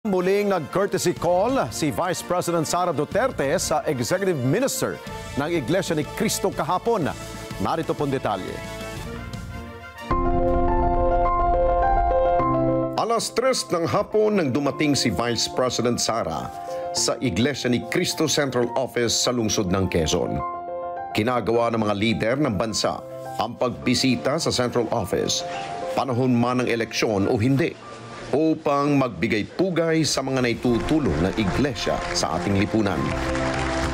Muling nag-courtesy call si Vice President Sara Duterte sa Executive Minister ng Iglesia ni Cristo kahapon. Narito pong detalye. Alas 3 ng hapon nang dumating si Vice President Sara sa Iglesia ni Cristo Central Office sa lungsod ng Quezon. Kinagawa ng mga lider ng bansa ang pagbisita sa Central Office, panahon man ng eleksyon o hindi, upang magbigay pugay sa mga naitutulong ng iglesia sa ating lipunan.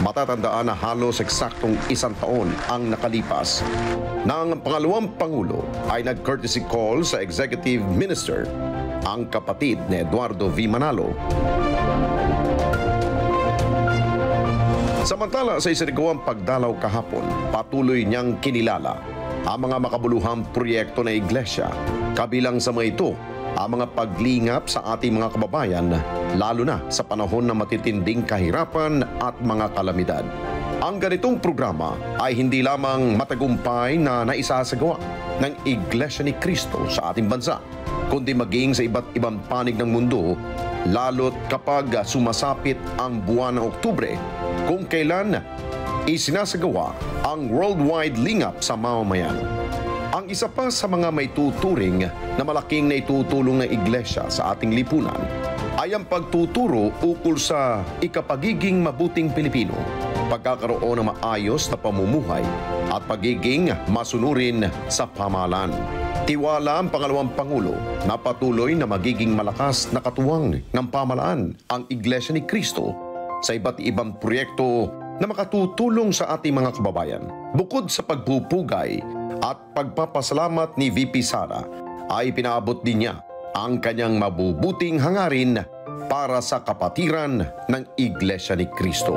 Matatandaan na halos eksaktong 1 taon ang nakalipas nang ang pangalawang Pangulo ay nag-courtesy call sa Executive Minister, ang kapatid ni Eduardo V. Manalo. Samantala sa isinagawang pagdalaw kahapon, patuloy niyang kinilala ang mga makabuluhang proyekto ng iglesia, kabilang sa mga ito ang mga paglingap sa ating mga kababayan, lalo na sa panahon ng matitinding kahirapan at mga kalamidad. Ang ganitong programa ay hindi lamang matagumpay na naisasagawa ng Iglesia ni Cristo sa ating bansa, kundi maging sa iba't ibang panig ng mundo, lalo't kapag sumasapit ang buwan ng Oktubre, kung kailan isinasagawa ang worldwide lingap sa mamamayan. Ang isa pa sa mga may tuturing na malaking naitutulong ng iglesia sa ating lipunan ay ang pagtuturo ukol sa ikapagiging mabuting Pilipino, pagkakaroon ng maayos na pamumuhay at pagiging masunurin sa pamahalaan. Tiwala ang pangalawang Pangulo na patuloy na magiging malakas na katuwang ng pamahalaan ang Iglesia ni Cristo sa iba't ibang proyekto na makatutulong sa ating mga kababayan. Bukod sa pagpupugay at pagpapasalamat ni VP Sara, ay pinaabot din niya ang kanyang mabubuting hangarin para sa kapatiran ng Iglesia ni Cristo.